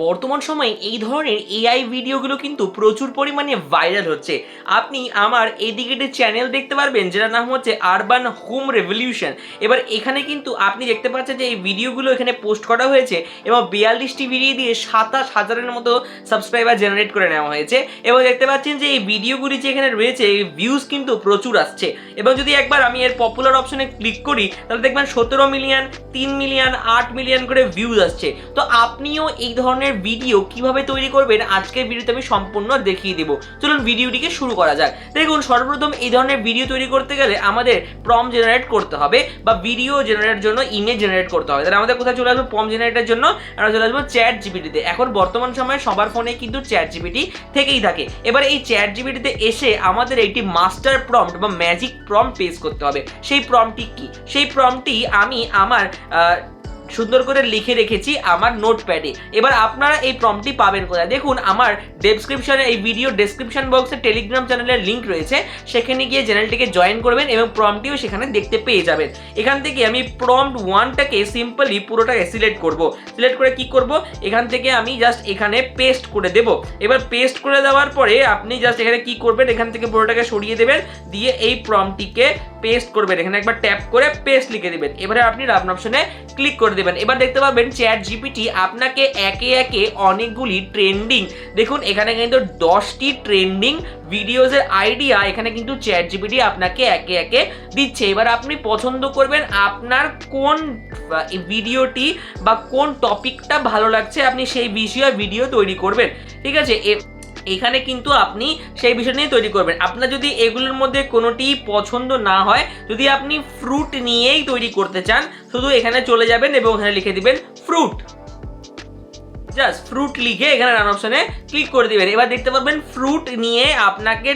বর্তমান সময়ে এই ধরনের এআই ভিডিওগুলো কিন্তু প্রচুর পরিমাণে ভাইরাল হচ্ছে। আপনি আমার এইদিকে একটি চ্যানেল দেখতে পারবেন যেটার নাম হচ্ছে আরবান হোম রেভলিউশন। এবার এখানে কিন্তু আপনি দেখতে পাচ্ছেন যে এই ভিডিওগুলো এখানে পোস্ট করা হয়েছে এবং 42টি ভিডিও দিয়ে 27,000-এর মতো সাবস্ক্রাইবার জেনারেট করে নেওয়া হয়েছে। এবং দেখতে পাচ্ছেন যে এই ভিডিওগুলি যে এখানে রয়েছে এই ভিউজ কিন্তু প্রচুর আসছে। এবং যদি একবার আমি এর পপুলার অপশনে ক্লিক করি তাহলে দেখবেন 17 মিলিয়ন, 3 মিলিয়ন, 8 মিলিয়ন করে ভিউজ আসছে। তো আপনিও এই ধরনের ভিডিও কিভাবে তৈরি করবেন আজকের ভিডিওতে আমি সম্পূর্ণ দেখিয়ে দেবো। চলুন ভিডিওটিকে শুরু করা যাক। দেখুন, সর্বপ্রথম এই ধরনের ভিডিও তৈরি করতে গেলে আমাদের প্রম্পট জেনারেট করতে হবে বা ভিডিও জেনারেটের জন্য ইমেজ জেনারেট করতে হবে। তাহলে আমাদের কোথায় চলে আসবো? প্রম্পট জেনারেটের জন্য আমরা চলে আসবো চ্যাট জিপিটিতে। এখন বর্তমান সময়ে সবার ফোনে কিন্তু চ্যাট জিপিটি থেকেই থাকে। এবার এই চ্যাট জিপিটিতে এসে আমাদের একটি মাস্টার প্রম্পট বা ম্যাজিক প্রম্পট পেশ করতে হবে। সেই প্রম্পটটি কি? সেই প্রম্পটটি আমি আমার সুন্দর করে লিখে রেখেছি আমার নোটপ্যাডে। এবার আপনারা এই প্রম্পটটি পাবেন কোথায়? দেখুন, আমার ডেসক্রিপশনে, এই ভিডিও ডেসক্রিপশন বক্সে টেলিগ্রাম চ্যানেলের লিঙ্ক রয়েছে, সেখানে গিয়ে চ্যানেলটিকে জয়েন করবেন এবং প্রম্পটটিও সেখানে দেখতে পেয়ে যাবেন। এখান থেকে আমি প্রম্পট 1টাকে সিম্পলি পুরোটাকে সিলেক্ট করব। সিলেক্ট করে কি করব? এখান থেকে আমি জাস্ট এখানে পেস্ট করে দেব। এবার পেস্ট করে দেওয়ার পরে আপনি জাস্ট এখানে কি করবেন? এখান থেকে পুরোটাকে সরিয়ে দেবেন, দিয়ে এই প্রম্পটটিকে পেস্ট করবেন। এখানে একবার ট্যাপ করে পেস্ট লিখে দিবেন। এবারে আপনি রান অপশনে ক্লিক করে দেবেন। এবার দেখতে পাবেন চ্যাট জিপিটি আপনাকে একে একে অনেকগুলি ট্রেন্ডিং, দেখুন এখানে কিন্তু 10টি ট্রেন্ডিং ভিডিওজের আইডিয়া এখানে কিন্তু চ্যাট জিপিটি আপনাকে একে একে দিচ্ছে। এবার আপনি পছন্দ করবেন আপনার কোন ভিডিওটি বা কোন টপিকটা ভালো লাগছে, আপনি সেই বিষয়ে ভিডিও তৈরি করবেন। ঠিক আছে, এখানে কিন্তু আপনি সেই বিষয় নিয়ে তৈরি করবেন। আপনার যদি এগুলোর মধ্যে কোনোটি পছন্দ না হয়, যদি আপনি ফ্রুট নিয়েই তৈরি করতে চান, শুধু এখানে চলে যাবেন এবং এখানে লিখে দিবেন ফ্রুট। জাস্ট ফ্রুট লিখে এখানে রান অপশনে ক্লিক করে দিবেন। এবার দেখতে পাবেন ফ্রুট নিয়ে আপনাকে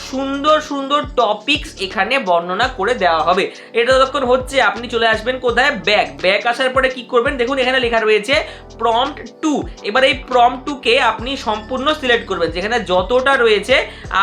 সুন্দর সুন্দর টপিকস এখানে বর্ণনা করে দেওয়া হবে। এটা যতক্ষণ হচ্ছে আপনি চলে আসবেন কোথায়? ব্যাক আসার পরে কি করবেন? দেখুন এখানে লেখা রয়েছে প্রম্পট 2। এবার এই প্রম্পট 2কে আপনি সম্পূর্ণ সিলেক্ট করবেন। যেখানে যতটা রয়েছে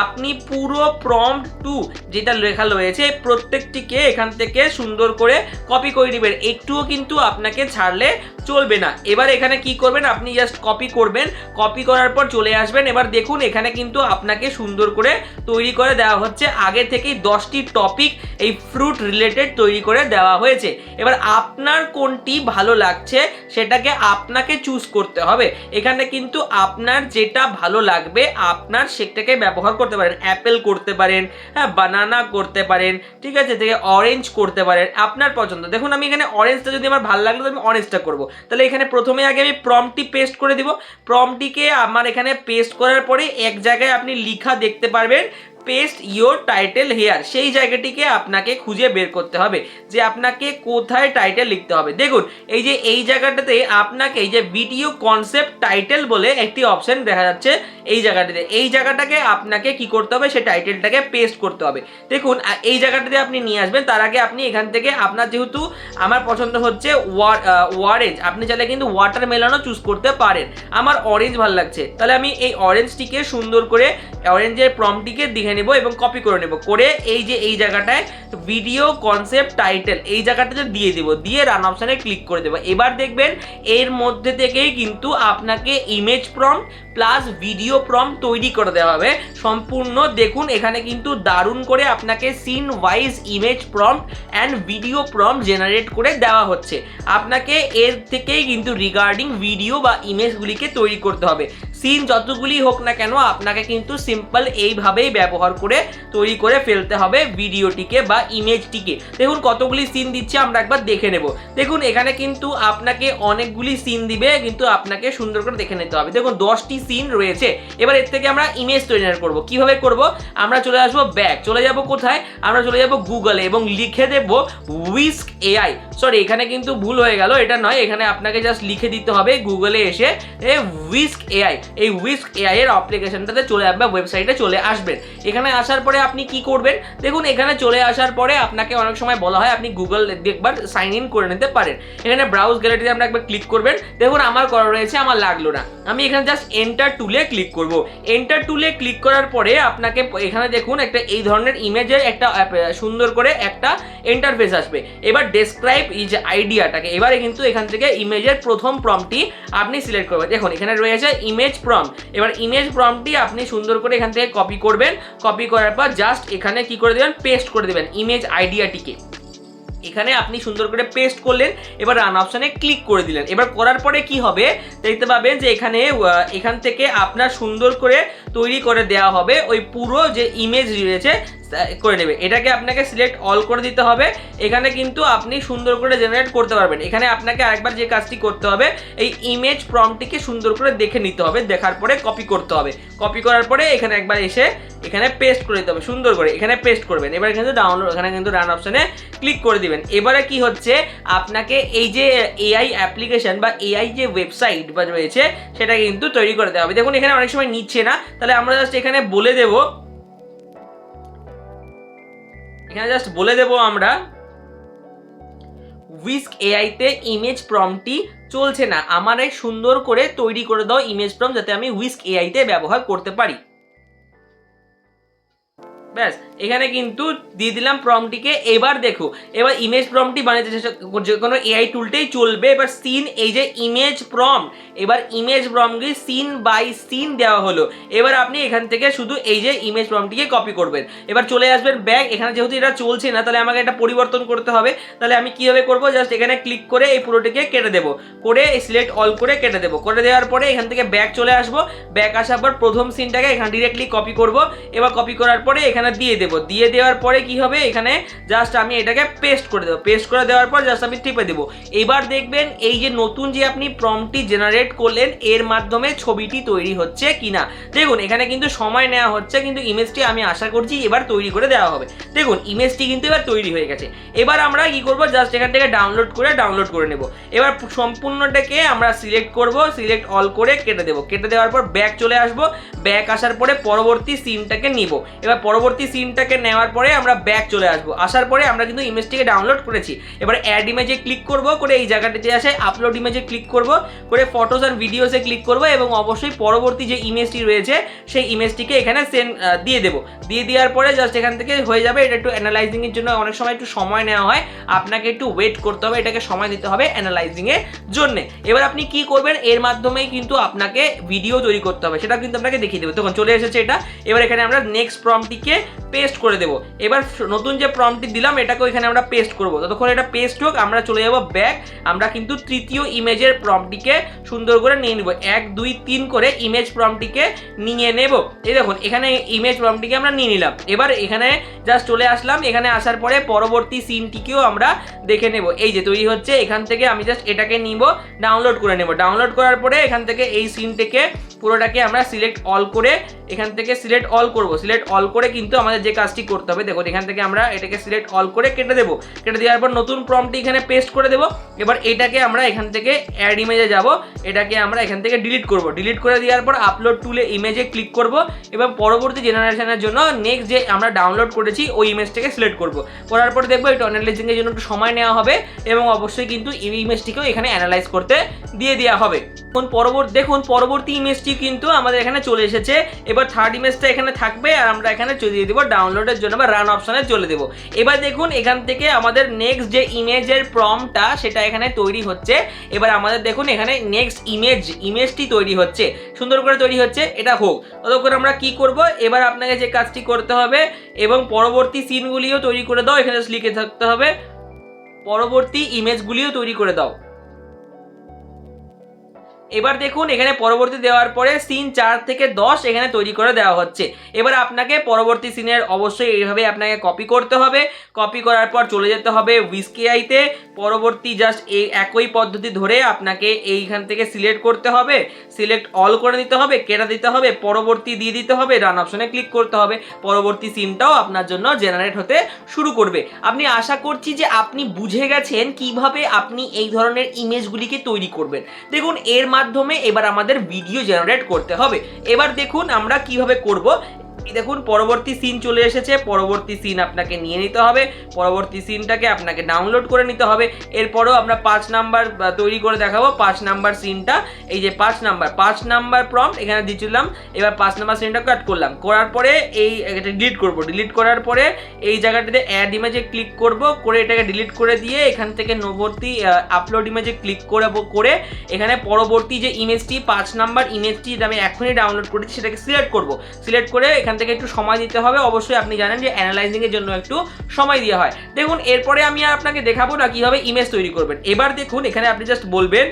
আপনি পুরো প্রম্পট 2 যেটা লেখা রয়েছে প্রত্যেকটিকে এখান থেকে সুন্দর করে কপি করে নেবেন। একটুও কিন্তু আপনাকে ছাড়লে চলবে না। এবার এখানে কি করবেন? আপনি জাস্ট কপি করবেন। কপি করার পর চলে আসবেন। এবার দেখুন এখানে কিন্তু আপনাকে সুন্দর করে তৈরি করে দেওয়া হচ্ছে। আগে থেকেই 10টি টপিক এই ফ্রুট রিলেটেড তৈরি করে দেওয়া হয়েছে। এবার আপনার কোনটি ভালো লাগছে সেটাকে আপনাকে চুজ করতে হবে। এখানে কিন্তু আপনার যেটা ভালো লাগবে আপনার সেটাকে ব্যবহার করতে পারেন। অ্যাপেল করতে পারেন, হ্যাঁ, বানানা করতে পারেন, ঠিক আছে, থেকে অরেঞ্জ করতে পারেন, আপনার পছন্দ। দেখুন আমি এখানে অরেঞ্জটা যদি আমার ভালো লাগলো আমি অরেঞ্জটা করব। তাহলে এখানে প্রথমে আগে আমি প্রম্পটটি পেস্ট করে দিব। প্রম্পটটিকে আমার এখানে পেস্ট করার পরে এক জায়গায় আপনি লেখা দেখতে পারবেন পেস্ট ইয়োর টাইটেল হেয়ার। সেই জায়গাটিকে আপনাকে খুঁজে বের করতে হবে যে আপনাকে কোথায় টাইটেল লিখতে হবে। দেখুন এই যে এই জায়গাটাতে আপনাকে এই যে ভিডিও কনসেপ্ট টাইটেল বলে একটি অপশন দেখা যাচ্ছে। এই জায়গাটাতে, এই জায়গাটাকে আপনাকে কি করতে হবে? সেই টাইটেলটাকে পেস্ট করতে হবে। দেখুন এই জায়গাটাতে আপনি নিয়ে আসবেন। তার আগে আপনি এখান থেকে আপনার, যেহেতু আমার পছন্দ হচ্ছে অরেঞ্জ, আপনি চাইলে কিন্তু ওয়াটারমেলনও চুজ করতে পারেন। আমার অরেঞ্জ ভালো লাগছে, তাহলে আমি এই অরেঞ্জটিকে সুন্দর করে অরেঞ্জের প্রম্পটটিকে দেখে নেব এবং কপি করে নেব। করে এই যে এই জায়গাটায় ভিডিও কনসেপ্ট টাইটেল এই জায়গাটাতে দিয়ে দেব, দিয়ে রান অপশনে ক্লিক করে দেবো। এবার দেখবেন এর মধ্যে থেকেই কিন্তু আপনাকে image prompt plus video prompt তৈরি করে দেওয়া হবে সম্পূর্ণ। দেখুন এখানে কিন্তু দারুণ করে আপনাকে scene wise image prompt and video prompt generate করে দেওয়া হচ্ছে। আপনাকে এর থেকেই কিন্তু রিগার্ডিং ভিডিও বা ইমেজগুলিকে তৈরি করতে হবে। সিন যতগুলি হোক না কেন আপনাকে কিন্তু সিম্পল এইভাবেই ব্যবহার করে তৈরি করে ফেলতে হবে ভিডিওটিকে বা ইমেজটিকে। দেখুন কতগুলি সিন দিচ্ছে আমরা একবার দেখে নেব। দেখুন এখানে কিন্তু আপনাকে অনেকগুলি সিন দিবে, কিন্তু আপনাকে সুন্দর করে দেখে নিতে হবে। দেখুন 10টি সিন রয়েছে। এবার এর থেকে আমরা ইমেজ তৈরি করব। কিভাবে করব? আমরা চলে আসবো ব্যাক, চলে যাব কোথায়? আমরা চলে যাব গুগলে এবং লিখে দেব হুইস্ক এআই। সরি, এখানে কিন্তু ভুল হয়ে গেল, এটা নয়। এখানে আপনাকে জাস্ট লিখে দিতে হবে গুগলে এসে হুইস্ক এআই। এই হুইস্ক এআই এর অ্যাপ্লিকেশনটাতে চলে আসবে, ওয়েবসাইটে চলে আসবেন। এখানে আসার পরে আপনি কি করবেন, দেখুন এখানে চলে আসার পরে আপনাকে অনেক সময় বলা হয় আপনি গুগল একবার সাইন ইন করে নিতে পারেন। এখানে ব্রাউজ গ্যালারিতে আমরা একবার ক্লিক করবেন, দেখুন আমার করা রয়েছে, আমার লাগলো না, আমি এখানে জাস্ট এন্টার টুলে ক্লিক করব। এন্টার টুলে ক্লিক করার পরে আপনাকে এখানে দেখুন একটা এই ধরনের ইমেজের একটা সুন্দর করে একটা ইন্টারফেস আসবে। এবার ডেসক্রাইব এই যে আইডিয়াটাকে, এবারে কিন্তু এখান থেকে ইমেজের প্রথম প্রম্পটটি আপনি সিলেক্ট করবেন। দেখুন এখানে রয়েছে ইমেজ প্রম্পট। এবার ইমেজ প্রম্পটটি আপনি সুন্দর করে এখান থেকে কপি করবেন, কপি করার পর জাস্ট এখানে কি করে দেবেন, পেস্ট করে দেবেন ইমেজ আইডিয়াটিকে। এখানে আপনি সুন্দর করে পেস্ট করলেন, এবার রান অপশানে ক্লিক করে দিলেন। এবার করার পরে কি হবে দেখতে পাবেন যে এখান থেকে আপনার সুন্দর করে তৈরি করে দেওয়া হবে ওই পুরো যে ইমেজ রয়েছে করে নেবে। এটাকে আপনাকে সিলেক্ট অল করে দিতে হবে। এখানে কিন্তু আপনি সুন্দর করে জেনারেট করতে পারবেন। এখানে আপনাকে আরেকবার যে কাজটি করতে হবে, এই ইমেজ প্রম্পটটিকে সুন্দর করে দেখে নিতে হবে, দেখার পরে কপি করতে হবে। কপি করার পরে এখানে একবার এসে এখানে পেস্ট করে দিতে হবে, সুন্দর করে এখানে পেস্ট করবেন। এবার কিন্তু ডাউনলোড, এখানে কিন্তু রান অপশানে ক্লিক করে দিবেন। এবারে কি হচ্ছে, আপনাকে এই যে এআই অ্যাপ্লিকেশন বা এআই যে ওয়েবসাইট বা রয়েছে সেটা কিন্তু তৈরি করে দেওয়া হবে। দেখুন এখানে অনেক সময় নিচ্ছে না, তাহলে আমরা জাস্ট এখানে বলে দেবো, এখানে জাস্ট বলে দেবো আমরা হুইস্ক এআইতে ইমেজ প্রম্পটটি চলছে না, আমার এই সুন্দর করে তৈরি করে দাও ইমেজ প্রম্পট যাতে আমি হুইস্ক এআইতে ব্যবহার করতে পারি। ব্যাস এখানে কিন্তু দিয়ে দিলাম প্রম্পটটিকে। এবার দেখো, এবার ইমেজ প্রম্পটটি বানাতে যে কোনো এআই টুলটাই চলবে। এবার সিন, এই যে ইমেজ প্রম্পট, এবার ইমেজ প্রম্পটটি সিন বাই সিন দেওয়া হলো। এবার আপনি এখান থেকে শুধু এই যে ইমেজ প্রম্পটটিকে কপি করবেন। এবার চলে আসবেন ব্যাক। এখানে যেহেতু এটা চলছে না, তাহলে আমাকে এটা পরিবর্তন করতে হবে। তাহলে আমি কীভাবে করবো, জাস্ট এখানে ক্লিক করে এই পুরোটিকে কেটে দেবো, করে সিলেক্ট অল করে কেটে দেবো। করে দেওয়ার পরে এখান থেকে ব্যাক চলে আসবো। ব্যাক আসার পর প্রথম সিনটাকে এখানে ডিরেক্টলি কপি করব। এবার কপি করার পরে এখানে দিয়ে দেবো। দিয়ে দেওয়ার পরে কি হবে, এখানে জাস্ট আমি এটাকে পেস্ট করে দেবো। পেস্ট করে দেওয়ার পর জাস্ট আমি টিপে দেবো। এবার দেখবেন এই যে নতুন যে আপনি প্রম্পটটি জেনারেট করলেন এর মাধ্যমে ছবিটি তৈরি হচ্ছে কিনা। দেখুন এখানে কিন্তু সময় নেওয়া হচ্ছে, কিন্তু ইমেজটি আমি আশা করছি এবার তৈরি করে দেওয়া হবে। দেখুন ইমেজটি কিন্তু এবার তৈরি হয়ে গেছে। এবার আমরা কি করব, জাস্ট এখান থেকে ডাউনলোড করে নেব। এবার সম্পূর্ণটাকে আমরা সিলেক্ট করব, সিলেক্ট অল করে কেটে দেবো। কেটে দেওয়ার পর ব্যাক চলে আসবো। ব্যাক আসার পরে পরবর্তী সিনটাকে নিব। এবার পরবর্তী সিনটাকে নেওয়ার পরে আমরা ব্যাক চলে আসবো। আসার পরে আমরা কিন্তু ইমেজটিকে ডাউনলোড করেছি। এবার অ্যাড ইমেজে ক্লিক করব, করে এই জায়গাটিতে আসে আপলোড ইমেজে ক্লিক করব, করে ফটোস আর ভিডিওসে ক্লিক করব এবং অবশ্যই পরবর্তী যে ইমেজটি রয়েছে সেই ইমেজটিকে এখানে সেন্ড দিয়ে দেবো। দিয়ে দেওয়ার পরে জাস্ট এখান থেকে হয়ে যাবে। এটা একটু অ্যানালাইজিংয়ের জন্য অনেক সময় একটু সময় নেওয়া হয়, আপনাকে একটু ওয়েট করতে হবে, এটাকে সময় দিতে হবে অ্যানালাইজিংয়ের জন্য। এবার আপনি কি করবেন, এর মাধ্যমেই কিন্তু আপনাকে ভিডিও তৈরি করতে হবে, সেটা কিন্তু আপনাকে দেখিয়ে দেবো। তখন চলে এসেছে এটা। এবার এখানে আমরা নেক্সট প্রম্পটটিকে পেস্ট করে দেবো। এবার নতুন যে প্রম্পটটি দিলাম এটাকেও এখানে আমরা পেস্ট করবো। ততক্ষণ এটা পেস্ট হোক, আমরা চলে যাবো ব্যাক। আমরা কিন্তু তৃতীয় ইমেজের প্রম্পটটিকে সুন্দর করে নিয়ে নেব, 1 2 3 করে ইমেজ প্রম্পটটিকে নিয়ে নেব। এই দেখুন এখানে ইমেজ প্রম্পটটিকে আমরা নিয়ে নিলাম। এবার এখানে জাস্ট চলে আসলাম। এখানে আসার পরে পরবর্তী সিনটিকেও আমরা দেখে নেব। এই যে তৈরি হচ্ছে, এখান থেকে আমি জাস্ট এটাকে নিব, ডাউনলোড করে নেব। ডাউনলোড করার পরে এখান থেকে এই সিনটাকে পুরোটাকে আমরা সিলেক্ট অল করে এখান থেকে সিলেক্ট অল করব। সিলেক্ট অল করে কিন্তু আমাদের যে কাজটি করতে হবে, দেখুন এখান থেকে আমরা এটাকে সিলেক্ট অল করে কেটে দেবো। কেটে দেওয়ার পর নতুন প্রম্পটটি এখানে পেস্ট করে দেবো। এবার এটাকে আমরা এখান থেকে অ্যাড ইমেজে যাব, এটাকে আমরা এখান থেকে ডিলিট করব। ডিলিট করে দেওয়ার পর আপলোড টুলে ইমেজে ক্লিক করব এবং পরবর্তী জেনারেশনের জন্য নেক্সট যে আমরা ডাউনলোড করেছি ওই ইমেজটাকে সিলেক্ট করব। করার পর দেখবো এটা অ্যানালাইজিংয়ের জন্য একটু সময় নেওয়া হবে এবং অবশ্যই কিন্তু এই ইমেজটিকেও এখানে অ্যানালাইজ করতে দিয়ে দেওয়া হবে। দেখুন পরবর্তী ইমেজটি কিন্তু আমাদের এখানে চলে এসেছে। এবার থার্ড ইমেজটা এখানে থাকবে আর আমরা এখানে দিয়ে দেবো ডাউনলোডের জন্য বা রান অপশনে চলে দেবো। এবার দেখুন এখান থেকে আমাদের নেক্সট যে ইমেজের প্রম্পটটা সেটা এখানে তৈরি হচ্ছে। এবার আমাদের দেখুন এখানে নেক্সট ইমেজটি তৈরি হচ্ছে, সুন্দর করে তৈরি হচ্ছে। এটা হোক, ততক্ষণ আমরা কি করব, এবার আপনাকে যে কাজটি করতে হবে এবং পরবর্তী সিনগুলিও তৈরি করে দাও, এখানে লিখে থাকতে হবে পরবর্তী ইমেজগুলিও তৈরি করে দাও। এবার দেখুন এখানে পরবর্তী দেওয়ার পরে সিন 4 থেকে 10 এখানে তৈরি করে দেওয়া হচ্ছে। এবার আপনাকে পরবর্তী সিনের অবশ্যই এইভাবে আপনাকে কপি করতে হবে। কপি করার পর চলে যেতে হবে হুইস্ক এআইতে। পরবর্তী জাস্ট এই একই পদ্ধতি ধরে আপনাকে এইখান থেকে সিলেক্ট করতে হবে, সিলেক্ট অল করে দিতে হবে, কেটে দিতে হবে, পরবর্তী দিয়ে দিতে হবে, রান অপশনে ক্লিক করতে হবে। পরবর্তী সিনটাও আপনার জন্য জেনারেট হতে শুরু করবে। আপনি আশা করছি যে আপনি বুঝে গেছেন কিভাবে আপনি এই ধরনের ইমেজগুলিকে তৈরি করবেন। দেখুন এর মাধ্যমে এবার আমাদের ভিডিও জেনারেট করতে হবে। এবার দেখুন আমরা কিভাবে করব। দেখুন পরবর্তী সিন চলে এসেছে, পরবর্তী সিন আপনাকে নিয়ে নিতে হবে, পরবর্তী সিনটাকে আপনাকে ডাউনলোড করে নিতে হবে। এরপরও আমরা 5 নাম্বার তৈরি করে দেখাবো। 5 নাম্বার সিনটা, এই যে 5 নাম্বার প্রম্পট এখানে দিয়েছিলাম। এবার 5 নাম্বার সিনটা কাট করলাম, করার পরে এটা ডিলিট করব। ডিলিট করার পরে এই জায়গাটাতে অ্যাড ইমেজে ক্লিক করব, করে এটাকে ডিলিট করে দিয়ে এখান থেকে পরবর্তী আপলোড ইমেজে ক্লিক করে এখানে পরবর্তী যে ইমেজটি 5 নাম্বার ইমেজটি যেটা আমি এখনই ডাউনলোড করেছি সেটাকে সিলেক্ট করব। সিলেক্ট করে এখান থেকে একটু সময় দিতে হবে। অবশ্যই আপনি জানেন যে অ্যানালাইজিং এর জন্য একটু সময় দেওয়া হয়। দেখুন এরপরে আমি আর আপনাকে দেখাবো না কিভাবে ইমেজ তৈরি করবেন। এবার দেখুন এখানে আপনি জাস্ট বলবেন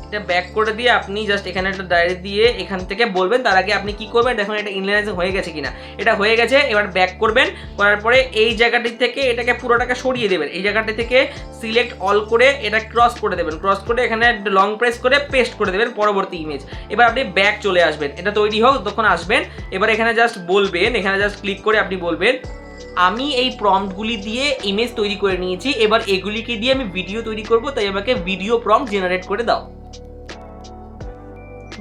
এটা ব্যাক করে দিয়ে আপনি জাস্ট এখানে একটা ডায়েরি দিয়ে এখান থেকে বলবেন। তার আগে আপনি কি করবেন, দেখুন এটা ইনলাইনাইজিং হয়ে গেছে কিনা। এটা হয়ে গেছে। এবার ব্যাক করবেন, করার পরে এই জায়গাটি থেকে এটাকে পুরোটাকে সরিয়ে দেবেন। এই জায়গাটি থেকে সিলেক্ট অল করে এটা ক্রস করে দেবেন, ক্রস করে এখানে লং প্রেস করে পেস্ট করে দেবেন পরবর্তী ইমেজ। এবার আপনি ব্যাক চলে আসবেন, এটা তৈরি হোক তখন আসবেন। এবার এখানে জাস্ট বলবেন, এখানে জাস্ট ক্লিক করে আপনি বলবেন আমি এই প্রম্পটগুলি দিয়ে ইমেজ তৈরি করে নিয়েছি, এবার এগুলিকে দিয়ে আমি ভিডিও তৈরি করব, তাই আমাকে ভিডিও প্রম্পট জেনারেট করে দাও।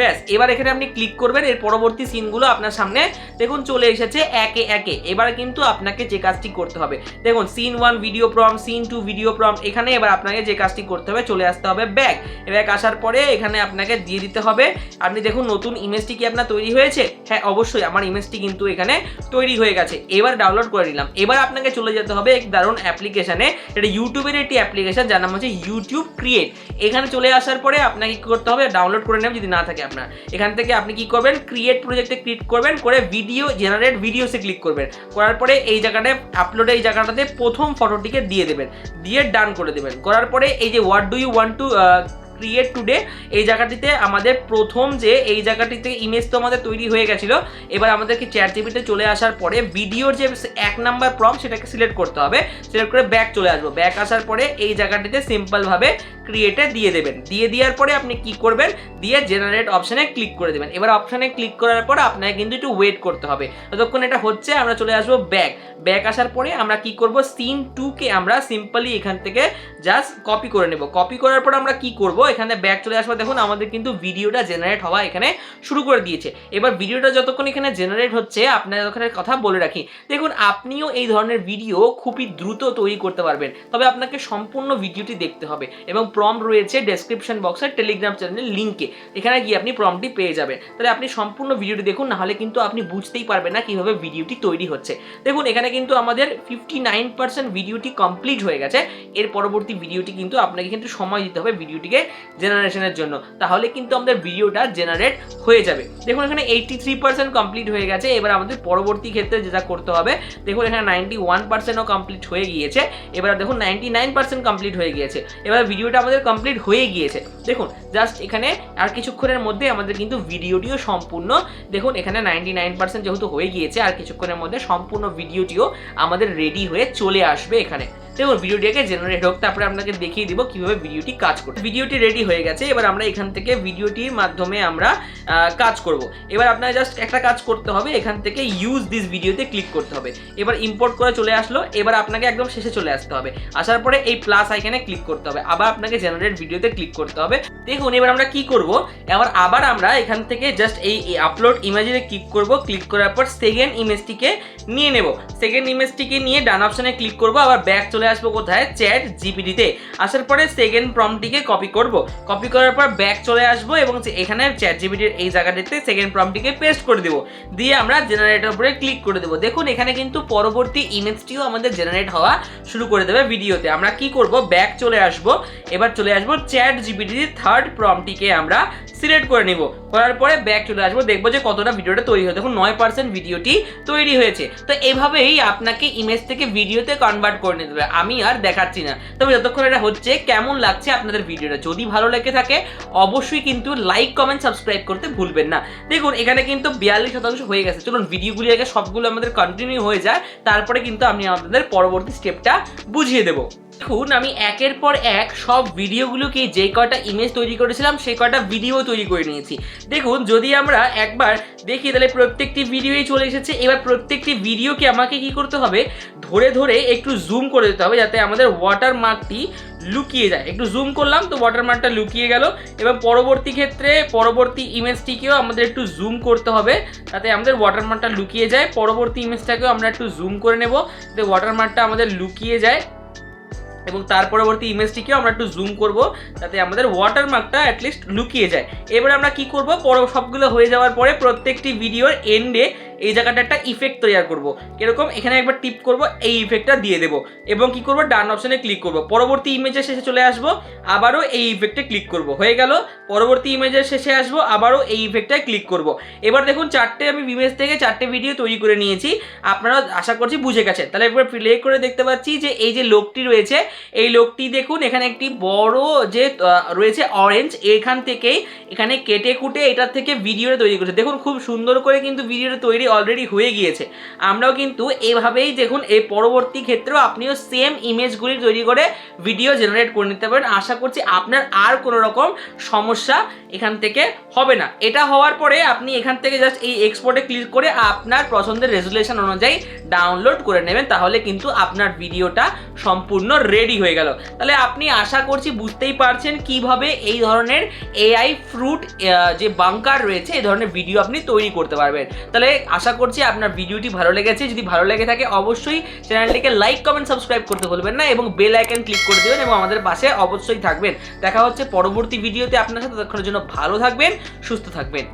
ব্যাস, এবার এখানে আপনি ক্লিক করবেন। এর পরবর্তী সিনগুলো আপনার সামনে দেখুন চলে এসেছে একে একে। এবার কিন্তু আপনাকে যে কাজটি করতে হবে, দেখুন scene 1 video prompt, scene 2 video prompt. এখানে এবার আপনাকে যে কাজটি করতে হবে, চলে আসতে হবে ব্যাক। ব্যাক আসার পরে এখানে আপনাকে দিয়ে দিতে হবে। আপনি দেখুন নতুন ইমেজটি কি আপনার তৈরি হয়েছে? হ্যাঁ অবশ্যই আমার ইমেজটি কিন্তু এখানে তৈরি হয়ে গেছে। এবার ডাউনলোড করে নিলাম। এবার আপনাকে চলে যেতে হবে এক দারুণ অ্যাপ্লিকেশনে। এটা ইউটিউবের একটি অ্যাপ্লিকেশন যার নাম হচ্ছে ইউটিউব ক্রিয়েট। এখানে চলে আসার পরে আপনাকে কি করতে হবে, ডাউনলোড করে নেবেন যদি না থাকে আপনার। এখান থেকে আপনি কি করবেন, ক্রিয়েট প্রজেক্টে ক্লিক করবেন, করে ভিডিও জেনারেট ভিডিওসে ক্লিক করবেন। করার পরে এই জায়গাটায় আপলোডে এই জায়গাটাতে প্রথম ফটোটিকে দিয়ে দেবেন, দিয়ে ডান করে দেবেন। করার পরে এই যে what do you want to create today এই জায়গাটিতে আমাদের প্রথম যে এই জায়গাটিতে ইমেজ তো আমাদের তৈরি হয়ে গেছিলো। এবার আমাদেরকে চ্যাটজিপিটিতে চলে আসার পরে ভিডিওর যে 1 নাম্বার প্রম্পট সেটাকে সিলেক্ট করতে হবে। সিলেক্ট করে ব্যাক চলে আসবো। ব্যাক আসার পরে এই জায়গাটিতে সিম্পলভাবে ক্রিয়েটে দিয়ে দেবেন। দিয়ে দেওয়ার পরে আপনি কি করবেন, দিয়ে জেনারেট অপশানে ক্লিক করে দেবেন। এবার অপশানে ক্লিক করার পর আপনাকে কিন্তু একটু ওয়েট করতে হবে। ততক্ষণ এটা হচ্ছে আমরা চলে আসবো ব্যাক। ব্যাক আসার পরে আমরা কি করব, সিন 2কে আমরা সিম্পলি এখান থেকে জাস্ট কপি করে নেব। কপি করার পর আমরা কি করব, এখানে ব্যাক চলে আসবো। দেখুন আমাদের কিন্তু ভিডিওটা জেনারেট হওয়া এখানে শুরু করে দিয়েছে। এবার ভিডিওটা যতক্ষণ এখানে জেনারেট হচ্ছে আপনাদের ওখানে কথা বলে রাখি, দেখুন আপনিও এই ধরনের ভিডিও খুবই দ্রুত তৈরি করতে পারবেন। তবে আপনাকে সম্পূর্ণ ভিডিওটি দেখতে হবে এবং প্রম্পট রয়েছে ডেসক্রিপশন বক্সের টেলিগ্রাম চ্যানেলের লিঙ্কে, এখানে গিয়ে আপনি প্রম্পটটি পেয়ে যাবেন। তাহলে আপনি সম্পূর্ণ ভিডিওটি দেখুন, নাহলে কিন্তু আপনি বুঝতেই পারবেন না কিভাবে ভিডিওটি তৈরি হচ্ছে। দেখুন এখানে কিন্তু আমাদের 59% ভিডিওটি কমপ্লিট হয়ে গেছে। এর পরবর্তী ভিডিওটি কিন্তু আপনাকে কিন্তু সময় দিতে হবে ভিডিওটিকে জেনারেশনের জন্য, তাহলে কিন্তু আমাদের ভিডিওটা জেনারেট হয়ে যাবে। দেখুন এখানে 83% কমপ্লিট হয়ে গেছে। এবার আমাদের পরবর্তী ক্ষেত্রে যেটা করতে হবে, দেখুন এখানে 91%ও কমপ্লিট হয়ে গিয়েছে। এবার দেখুন 99% কমপ্লিট হয়ে গিয়েছে। এবার ভিডিওটা আমাদের কমপ্লিট হয়ে গিয়েছে। দেখুন জাস্ট এখানে আর কিছুক্ষণের মধ্যে আমাদের কিন্তু ভিডিওটিও সম্পূর্ণ, দেখুন এখানে 99% যেহেতু হয়ে গিয়েছে, আর কিছুক্ষণের মধ্যে সম্পূর্ণ ভিডিওটিও আমাদের রেডি হয়ে চলে আসবে এখানে। দেখুন ভিডিওটিকে জেনারেট হোক, তারপরে আপনাকে দেখিয়ে দিব কিভাবে ভিডিওটি কাজ করবে। ভিডিওটি রেডি হয়ে গেছে। এবার আমরা এখান থেকে ভিডিওটির মাধ্যমে আমরা কাজ করব। এবার আপনাকে জাস্ট একটা কাজ করতে হবে, এখান থেকে ইউজ দিস ভিডিওতে ক্লিক করতে হবে। এবার ইম্পোর্ট করে চলে আসলো। এবার আপনাকে একদম শেষে চলে আসতে হবে। আসার পরে এই প্লাস আইকনে ক্লিক করতে হবে, আবার আপনাকে জেনারেট ভিডিওতে ক্লিক করতে হবে। দেখুন এবার আমরা কি করব, আবার আমরা এখান থেকে জাস্ট এই আপলোড ইমেজে ক্লিক করব। ক্লিক করার পর সেকেন্ড ইমেজটিকে নিয়ে নেব। সেকেন্ড ইমেজটিকে নিয়ে ডান অপশনে ক্লিক করব। আবার ব্যাক চলে আসবো কোথায়, চ্যাট জিপিটিতে। আসার পরে সেকেন্ড প্রম্পটটিকে কপি করব। কপি করার পর ব্যাক চলে আসবো এবং এখানে চ্যাট জিপিটির এই জায়গাটিতে সেকেন্ড প্রম্পটটিকে পেস্ট করে দেবো। দিয়ে আমরা জেনারেটর উপরে ক্লিক করে দেবো। দেখুন এখানে কিন্তু পরবর্তী ইমেজটিও আমাদের জেনারেট হওয়া শুরু করে দেবে ভিডিওতে। আমরা কি করব, ব্যাক চলে আসবো। এবার চলে আসবো চ্যাট জিপিটির থার্ড প্রম্পটটিকে আমরা সিলেক্ট করে নিব। করার পরে ব্যাক চলে আসবো, দেখবো যে কতটা ভিডিওটা তৈরি হয়। দেখুন 9% ভিডিওটি তৈরি হয়েছে। তো এভাবেই আপনাকে ইমেজ থেকে ভিডিওতে কনভার্ট করে নিতে হবে। আমি আর দেখাচ্ছি না, তবে যতক্ষণ এটা হচ্ছে কেমন লাগছে আপনাদের ভিডিওটা, যদি ভালো লেগে থাকে অবশ্যই কিন্তু লাইক কমেন্ট সাবস্ক্রাইব করতে ভুলবেন না। দেখুন এখানে কিন্তু 42% হয়ে গেছে। চলুন ভিডিওগুলি আগে সবগুলো আমাদের কন্টিনিউ হয়ে যায়, তারপরে কিন্তু আমি আপনাদের পরবর্তী স্টেপটা বুঝিয়ে দেবো। দেখুন আমি একের পর এক সব ভিডিওগুলোকে যে কয়টা ইমেজ তৈরি করেছিলাম সেই কয়টা ভিডিও তৈরি করে নিয়েছি। দেখুন যদি আমরা একবার দেখি তাহলে প্রত্যেকটি ভিডিওই চলে এসেছে। এবার প্রত্যেকটি ভিডিওকে আমাকে কি করতে হবে, ধরে ধরে একটু জুম করে দিতে হবে যাতে আমাদের ওয়াটারমার্কটি লুকিয়ে যায়। একটু জুম করলাম তো ওয়াটারমার্কটা লুকিয়ে গেল। এবং পরবর্তী ক্ষেত্রে পরবর্তী ইমেজটিকেও আমাদের একটু জুম করতে হবে যাতে আমাদের ওয়াটারমার্কটা লুকিয়ে যায়। পরবর্তী ইমেজটাকেও আমরা একটু জুম করে নেব যাতে ওয়াটারমার্কটা আমাদের লুকিয়ে যায়। এবং তার পরবর্তী ইমেজটিকেও আমরা একটু জুম করব যাতে আমাদের ওয়াটারমার্কটা অ্যাটলিস্ট লুকিয়ে যায়। এবার আমরা কি করব, সবগুলো হয়ে যাওয়ার পরে প্রত্যেকটি ভিডিওর এন্ডে এই জায়গাটা একটা ইফেক্ট তৈরি করব। কিরকম, এখানে একবার টিপ করব, এই ইফেক্টটা দিয়ে দেবো এবং কি করব, ডান অপশনে ক্লিক করব। পরবর্তী ইমেজের শেষে চলে আসবো, আবারও এই ইফেক্টে ক্লিক করব। হয়ে গেল। পরবর্তী ইমেজের শেষে আসবো, আবারও এই ইফেক্টটায় ক্লিক করব। এবার দেখুন চারটে আমি ইমেজ থেকে চারটে ভিডিও তৈরি করে নিয়েছি। আপনারা আশা করছি বুঝে গেছেন। তাহলে একবার প্লে করে দেখতে পাচ্ছি যে এই যে লোকটি রয়েছে, এই লোকটি দেখুন এখানে একটি বড় যে রয়েছে অরেঞ্জ, এখান থেকেই এখানে কেটে কুটে এটার থেকে ভিডিওটা তৈরি করেছে। দেখুন খুব সুন্দর করে কিন্তু ভিডিওটা তৈরি অলরেডি হয়ে গিয়েছে। আমরাও কিন্তু এভাবেই দেখুন এই পরবর্তী ক্ষেত্রেও আপনিও সেম ইমেজগুলি তৈরি করে ভিডিও জেনারেট করে নিতে পারেন। আশা করছি আপনার আর কোনো রকম সমস্যা এখান থেকে হবে না। এটা হওয়ার পরে আপনি এখান থেকে জাস্ট এই এক্সপোর্টে ক্লিক করে আপনার পছন্দের রেজুলেশন অনুযায়ী ডাউনলোড করে নেবেন, তাহলে কিন্তু আপনার ভিডিওটা সম্পূর্ণ রেডি হয়ে গেল। তাহলে আপনি আশা করছি বুঝতেই পারছেন কিভাবে এই ধরনের এআই ফ্রুট যে বাঙ্কার রয়েছে এই ধরনের ভিডিও আপনি তৈরি করতে পারবেন। তাহলে আশা করছি আপনার ভিডিওটি ভালো লেগেছে। যদি ভালো লেগে থাকে অবশ্যই চ্যানেলটিকে লাইক কমেন্ট সাবস্ক্রাইব করতে ভুলবেন না এবং বেল আইকন ক্লিক করে দেবেন এবং আমাদের পাশে অবশ্যই থাকবেন। দেখা হচ্ছে পরবর্তী ভিডিওতে আপনার সাথে। ততক্ষণের জন্য ভালো থাকবেন, সুস্থ থাকবেন।